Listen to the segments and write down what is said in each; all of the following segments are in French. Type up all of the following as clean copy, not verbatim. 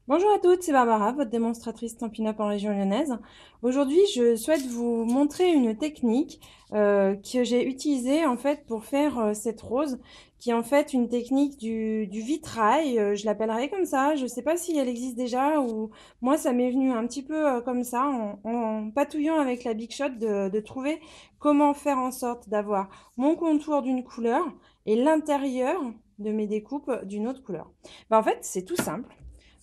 Bonjour à toutes, c'est Barbara, votre démonstratrice Stampin' Up en région lyonnaise. Aujourd'hui, je souhaite vous montrer une technique que j'ai utilisée en fait pour faire cette rose, qui est en fait une technique du vitrail. Je l'appellerai comme ça. Je ne sais pas si elle existe déjà ou moi ça m'est venu un petit peu comme ça en patouillant avec la Big Shot de trouver comment faire en sorte d'avoir mon contour d'une couleur et l'intérieur de mes découpes d'une autre couleur. En fait, c'est tout simple.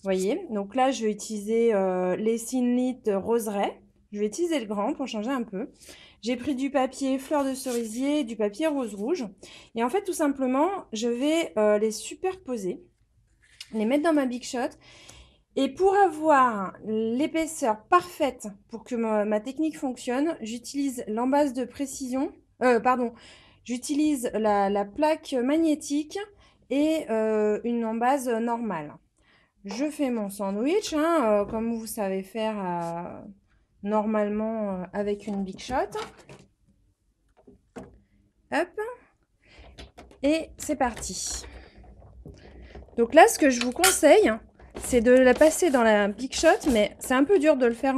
Voyez, donc là, je vais utiliser les Sinlit Roseraie. Je vais utiliser le grand pour changer un peu. J'ai pris du papier fleur de cerisier, du papier rose rouge. Et en fait, tout simplement, je vais les superposer, les mettre dans ma Big Shot. Et pour avoir l'épaisseur parfaite pour que ma technique fonctionne, j'utilise l'embase de précision. Pardon, j'utilise la plaque magnétique et une embase normale. Je fais mon sandwich, hein, comme vous savez faire normalement avec une Big Shot. Hop. Et c'est parti. Donc là, ce que je vous conseille, c'est de la passer dans la Big Shot, mais c'est un peu dur de le faire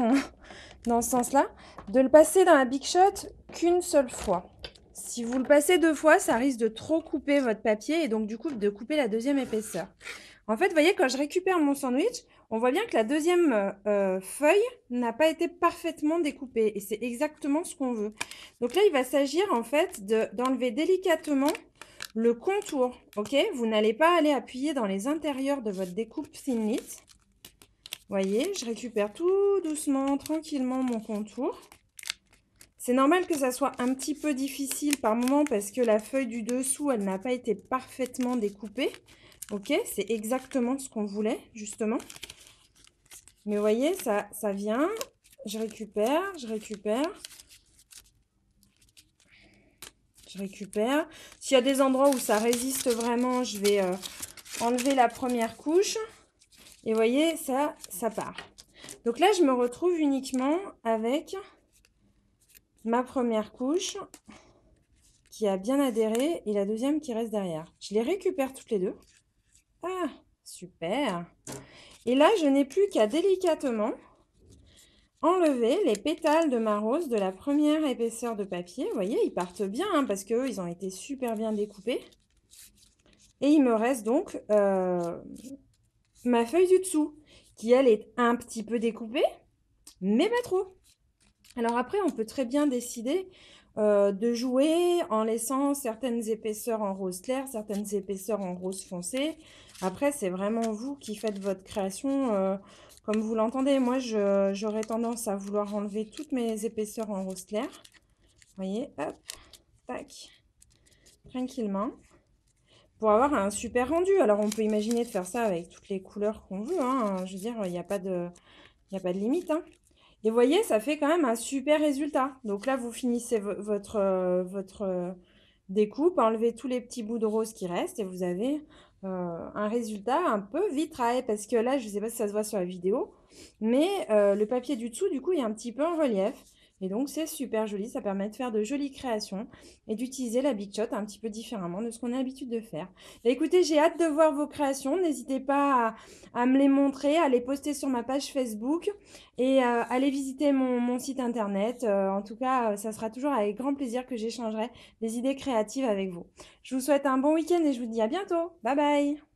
dans ce sens-là, de le passer dans la Big Shot qu'une seule fois. Si vous le passez deux fois, ça risque de trop couper votre papier et donc du coup de couper la deuxième épaisseur. En fait, vous voyez, quand je récupère mon sandwich, on voit bien que la deuxième feuille n'a pas été parfaitement découpée. Et c'est exactement ce qu'on veut. Donc là, il va s'agir en fait d'enlever délicatement le contour. Ok, vous n'allez pas aller appuyer dans les intérieurs de votre découpe Thinlit. Vous voyez, je récupère tout doucement, tranquillement mon contour. C'est normal que ça soit un petit peu difficile par moment parce que la feuille du dessous, elle n'a pas été parfaitement découpée. Ok, c'est exactement ce qu'on voulait, justement. Mais vous voyez, ça vient. Je récupère, je récupère. Je récupère. S'il y a des endroits où ça résiste vraiment, je vais enlever la première couche. Et vous voyez, ça part. Donc là, je me retrouve uniquement avec ma première couche qui a bien adhéré et la deuxième qui reste derrière. Je les récupère toutes les deux. Ah, super. Et là, je n'ai plus qu'à délicatement enlever les pétales de ma rose de la première épaisseur de papier. Vous voyez, ils partent bien hein, parce qu'eux, ils ont été super bien découpés. Et il me reste donc ma feuille du dessous qui, elle, est un petit peu découpée, mais pas trop. Alors après, on peut très bien décider de jouer en laissant certaines épaisseurs en rose clair, certaines épaisseurs en rose foncé. Après, c'est vraiment vous qui faites votre création comme vous l'entendez. Moi, j'aurais tendance à vouloir enlever toutes mes épaisseurs en rose clair. Vous voyez, hop, tac, tranquillement. Pour avoir un super rendu. Alors, on peut imaginer de faire ça avec toutes les couleurs qu'on veut. Hein. Je veux dire, il n'y a pas de limite. Hein. Et vous voyez, ça fait quand même un super résultat. Donc là, vous finissez votre découpe, enlevez tous les petits bouts de rose qui restent et vous avez un résultat un peu vitrail. Parce que là, je ne sais pas si ça se voit sur la vidéo, mais le papier du dessous, du coup, il est un petit peu en relief. Et donc, c'est super joli. Ça permet de faire de jolies créations et d'utiliser la Big Shot un petit peu différemment de ce qu'on a l'habitude de faire. Et écoutez, j'ai hâte de voir vos créations. N'hésitez pas à me les montrer, à les poster sur ma page Facebook et allez visiter mon site internet. En tout cas, ça sera toujours avec grand plaisir que j'échangerai des idées créatives avec vous. Je vous souhaite un bon week-end et je vous dis à bientôt. Bye bye!